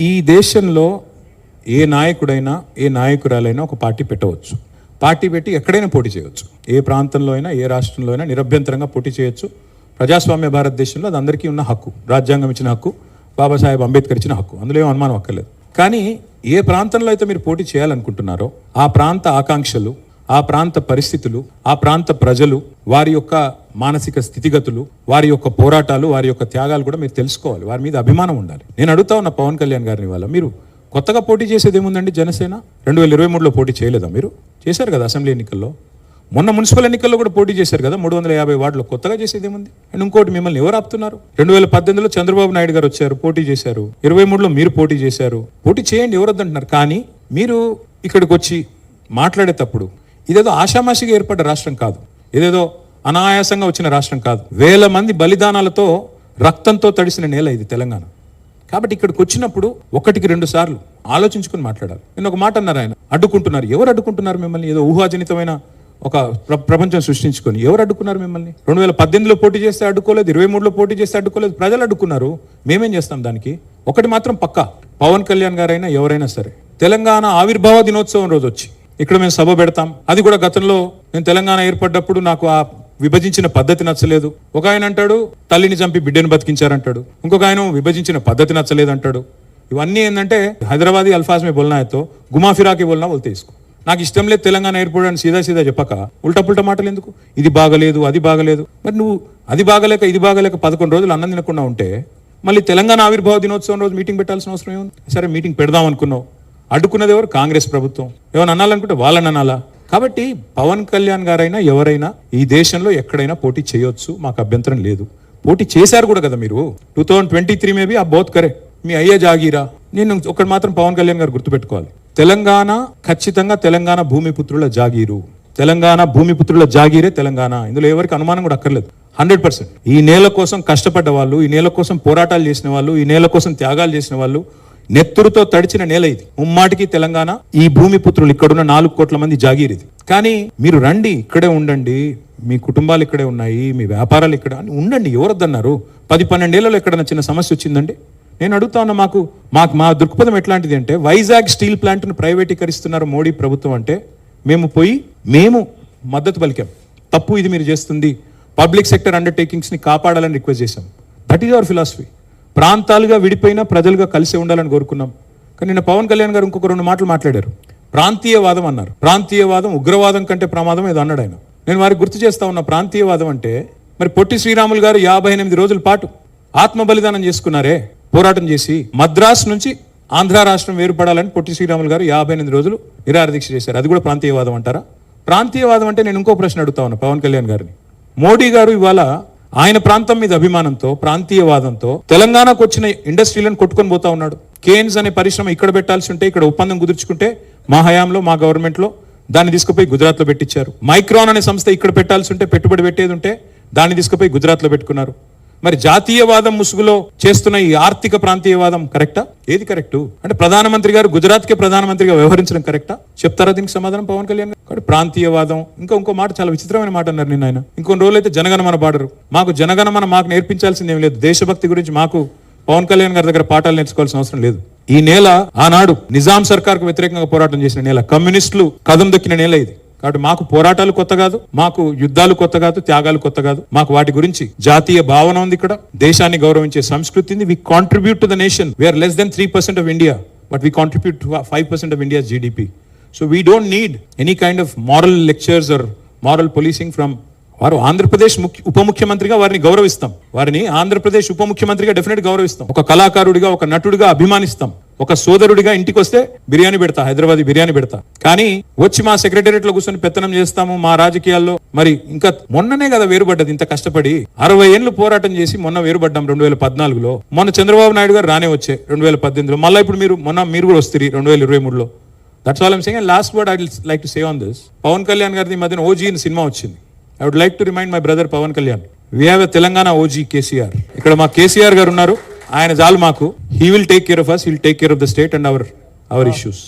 ఈ దేశంలో ఏ నాయకుడైనా ఏ నాయకురాలైనా ఒక పార్టీ పెట్టవచ్చు. పార్టీ పెట్టి ఎక్కడైనా పోటీ చేయవచ్చు. ఏ ప్రాంతంలో అయినా ఏ రాష్ట్రంలో అయినా నిరభ్యంతరంగా పోటీ చేయొచ్చు. ప్రజాస్వామ్య భారతదేశంలో అది అందరికీ ఉన్న హక్కు, రాజ్యాంగం ఇచ్చిన హక్కు, బాబాసాహెబ్ అంబేద్కర్ ఇచ్చిన హక్కు, అందులో ఏం అనుమానం అక్కర్లేదు. కానీ ఏ ప్రాంతంలో అయితే మీరు పోటీ చేయాలనుకుంటున్నారో ఆ ప్రాంత ఆకాంక్షలు, ఆ ప్రాంత పరిస్థితులు, ఆ ప్రాంత ప్రజలు, వారి యొక్క మానసిక స్థితిగతులు, వారి యొక్క పోరాటాలు, వారి యొక్క త్యాగాలు కూడా మీరు తెలుసుకోవాలి. వారి మీద అభిమానం ఉండాలి. నేను అడుగుతా ఉన్న పవన్ కళ్యాణ్ గారిని వాళ్ళ, మీరు కొత్తగా పోటీ చేసేది ఏముందండి? జనసేన 2023లో పోటీ చేయలేదా? మీరు చేశారు కదా అసెంబ్లీ ఎన్నికల్లో, మొన్న మున్సిపల్ ఎన్నికల్లో కూడా పోటీ చేశారు కదా 350 వార్డులో. కొత్తగా చేసేది ఏముంది? అండ్ ఇంకోటి, మిమ్మల్ని ఎవరు ఆపుతున్నారు? 2018లో చంద్రబాబు నాయుడు గారు వచ్చారు, పోటీ చేశారు. 23లో మీరు పోటీ చేశారు. పోటీ చేయండి, ఎవరు వద్దంటున్నారు? కానీ మీరు ఇక్కడికి వచ్చి మాట్లాడేటప్పుడు ఇదేదో ఆషామాషిగా ఏర్పడ్డ రాష్ట్రం కాదు, ఇదేదో అనాయాసంగా వచ్చిన రాష్ట్రం కాదు. వేల మంది బలిదానాలతో, రక్తంతో తడిసిన నేల ఇది తెలంగాణ. కాబట్టి ఇక్కడికి వచ్చినప్పుడు 1-2 సార్లు ఆలోచించుకుని మాట్లాడాలి. నేను ఒక మాట అన్నారు, ఆయన అడ్డుకుంటున్నారు. ఎవరు అడ్డుకుంటున్నారు మిమ్మల్ని? ఏదో ఊహాజనితమైన ఒక ప్రపంచం సృష్టించుకొని ఎవరు అడ్డుకున్నారు మిమ్మల్ని? 2018లో పోటీ చేస్తే అడ్డుకోలేదు, 23లో పోటీ చేస్తే అడ్డుకోలేదు, ప్రజలు అడ్డుకున్నారు. మేమేం చేస్తాం దానికి? ఒకటి మాత్రం పక్కా, పవన్ కళ్యాణ్ గారైనా ఎవరైనా సరే తెలంగాణ ఆవిర్భావ దినోత్సవం రోజు వచ్చి ఇక్కడ మేము సభ పెడతాం. అది కూడా గతంలో నేను తెలంగాణ ఏర్పడ్డప్పుడు నాకు ఆ విభజించిన పద్ధతి నచ్చలేదు. ఒక ఆయన అంటాడు తల్లిని చంపి బిడ్డను బతికించారంటాడు, ఇంకొక ఆయన విభజించిన పద్ధతి నచ్చలేదు అంటాడు. ఇవన్నీ ఏంటంటే హైదరాబాదీ అల్ఫాజ్ మే బోల్నా అయితే గుమా ఫిరాకి బోల్నా బోల్తే ఇసుకో. నాకు ఇష్టం లేదు తెలంగాణ ఏర్పడని సీదా చెప్పక ఉల్టా పుల్టా మాటలు ఎందుకు? ఇది బాగలేదు, అది బాగలేదు. మరి నువ్వు అది బాగలేక ఇది బాగలేక 11 రోజులు అన్నం తినకుండా ఉంటే మళ్ళీ తెలంగాణ ఆవిర్భావ దినోత్సవం రోజు మీటింగ్ పెట్టాల్సిన అవసరం ఏముంది? సరే, మీటింగ్ పెడదాం అనుకున్నావు, అడ్డుకున్నది ఎవరు? కాంగ్రెస్ ప్రభుత్వం. ఏమైనా అనాలనుకుంటే వాళ్ళని అనాలా? కాబట్టి పవన్ కళ్యాణ్ గారైనా ఎవరైనా ఈ దేశంలో ఎక్కడైనా పోటీ చేయొచ్చు, మాకు అభ్యంతరం లేదు. పోటీ చేశారు కూడా కదా మీరు. 2023 మేబీ ఆ బోత్ కరే, మీ అయ్యే జాగీరా. నేను ఒకటి మాత్రం పవన్ కళ్యాణ్ గారు గుర్తుపెట్టుకోవాలి, తెలంగాణ ఖచ్చితంగా తెలంగాణ భూమిపుత్రుల జాగీరు. తెలంగాణ భూమిపుత్రుల జాగీరే తెలంగాణ. ఇందులో ఎవరికి అనుమానం కూడా అక్కర్లేదు. 100% ఈ నేల కోసం కష్టపడ్డ వాళ్ళు, ఈ నేల కోసం పోరాటాలు చేసిన వాళ్ళు, ఈ నేల కోసం త్యాగాలు చేసిన వాళ్ళు, నెత్తురుతో తడిచిన నేల ఇది. ముమ్మాటికి తెలంగాణ ఈ భూమిపుత్రులు, ఇక్కడున్న 4 కోట్ల మంది జాగీర్ ఇది. కానీ మీరు రండి, ఇక్కడే ఉండండి, మీ కుటుంబాలు ఇక్కడే ఉన్నాయి, మీ వ్యాపారాలు ఇక్కడ ఉండండి, ఎవరొద్దన్నారు? 10-12 ఏళ్లలో ఎక్కడైనా చిన్న సమస్య వచ్చిందండి? నేను అడుగుతా ఉన్నా, మా దృక్పథం ఎట్లాంటిది అంటే, వైజాగ్ స్టీల్ ప్లాంట్ను ప్రైవేటీకరిస్తున్నారు మోడీ ప్రభుత్వం అంటే మేము మద్దతు పలికాం. తప్పు ఇది మీరు చేస్తుంది, పబ్లిక్ సెక్టర్ అండర్టేకింగ్స్ని కాపాడాలని రిక్వెస్ట్ చేశాం. That is our philosophy. ప్రాంతాలుగా విడిపోయినా ప్రజలుగా కలిసి ఉండాలని కోరుకున్నాం. కానీ నిన్న పవన్ కళ్యాణ్ గారు ఇంకొక 2 మాటలు మాట్లాడారు. ప్రాంతీయవాదం అన్నారు. ప్రాంతీయవాదం ఉగ్రవాదం కంటే ప్రమాదం ఏదో అన్నాడు ఆయన. నేను వారికి గుర్తు చేస్తా ఉన్న, ప్రాంతీయవాదం అంటే మరి పొట్టి శ్రీరాములు గారు 58 రోజుల పాటు ఆత్మ బలిదానం చేసుకున్నారే, పోరాటం చేసి మద్రాసు నుంచి ఆంధ్ర రాష్ట్రం వేరుపడాలని పొట్టి శ్రీరాములు గారు 58 రోజులు నిరాహారదీక్ష చేశారు. అది కూడా ప్రాంతీయవాదం అంటారా? ప్రాంతీయవాదం అంటే నేను ఇంకో ప్రశ్న అడుగుతా ఉన్నా పవన్ కళ్యాణ్ గారిని. మోడీ గారు ఇవాళ ఆయన ప్రాంతం మీద అభిమానంతో, ప్రాంతీయవాదంతో తెలంగాణకు వచ్చిన ఇండస్ట్రీలను కొట్టుకొని పోతా ఉన్నాడు. కేన్స్ అనే పరిశ్రమ ఇక్కడ పెట్టాల్సి ఉంటే, ఇక్కడ ఒప్పందం కుదుర్చుకుంటే మా హయాంలో, మా గవర్నమెంట్లో దాన్ని తీసుకుపోయి గుజరాత్లో పెట్టించారు. మైక్రాన్ అనే సంస్థ ఇక్కడ పెట్టాల్సి ఉంటే, పెట్టుబడి పెట్టేది ఉంటే దాన్ని తీసుకుపోయి గుజరాత్లో పెట్టుకున్నారు. మరి జాతీయవాదం ముసుగులో చేస్తున్న ఈ ఆర్థిక ప్రాంతీయవాదం కరెక్టా? ఏది కరెక్టు? అంటే ప్రధానమంత్రి గారు గుజరాత్కే ప్రధానమంత్రిగా వ్యవహరించడం కరెక్టా? చెప్తారా దీనికి సమాధానం పవన్ కళ్యాణ్ గారు? కాబట్టి ప్రాంతీయవాదం, ఇంకో మాట, చాలా విచిత్రమైన మాట అన్నారు నిన్న ఆయన. ఇంకొన్ని రోజులైతే జనగణమన పాడరు. మాకు జనగణమన మాకు నేర్పించాల్సింది ఏం లేదు. దేశభక్తి గురించి మాకు పవన్ కళ్యాణ్ గారి దగ్గర పాఠాలు నేర్చుకోవాల్సిన అవసరం లేదు. ఈ నేల ఆనాడు నిజాం సర్కార్కు వ్యతిరేకంగా పోరాటం చేసిన నేల, కమ్యూనిస్టులు కదం దొక్కిన నేల ఇది. కాబట్టి మాకు పోరాటాలు కొత్త కాదు, మాకు యుద్ధాలు కొత్త కాదు, త్యాగాలు కొత్త కాదు. మాకు వాటి గురించి జాతీయ భావన ఉంది. ఇక్కడ దేశాన్ని గౌరవించే సంస్కృతి ఉంది. వి contribute to the nation. We are less than 3% of India, but we contribute to 5% of India's GDP. So we don't need any kind of moral lectures are moral policing from. వారు ఆంధ్రప్రదేశ్ ఉప ముఖ్యమంత్రిగా వారిని గౌరవిస్తాం. వారిని ఆంధ్రప్రదేశ్ ఉప ముఖ్యమంత్రిగా డెఫినెట్ గౌరవిస్తాం. ఒక కళాకారుడిగా, ఒక నటుడిగా అభిమానిస్తాం. ఒక సోదరుడిగా ఇంటికి వస్తే బిర్యానీ పెడతా, హైదరాబాదీ బిర్యానీ పెడతా. కానీ వచ్చి మా సెక్రటేరియట్ లో కూర్చొని పెత్తనం చేస్తాము, మా రాజకీయాల్లో మరి ఇంకా మొన్ననే కదా వేరుపడ్డది. ఇంత కష్టపడి 60 ఏళ్ళు పోరాటం చేసి మొన్న వేరుపడ్డాం 2014లో. మొన్న చంద్రబాబు నాయుడు గారు రానే వచ్చే 2018లో. మళ్ళీ ఇప్పుడు మీరు కూడా వస్తారు 2023లో. That's all I'm saying. Last word I will like to say on this. Pawan Kalyan గారిది మధ్యన ఓజీ అని సినిమా వచ్చింది. I would like to remind my brother Pawan Kalyan, we have a Telangana OG KCR. ఇక్కడ మా కేసీఆర్ గారు ఉన్నారు, ఆయన చాలు మాకు. He will take care of us, he will take care of the state and our issues.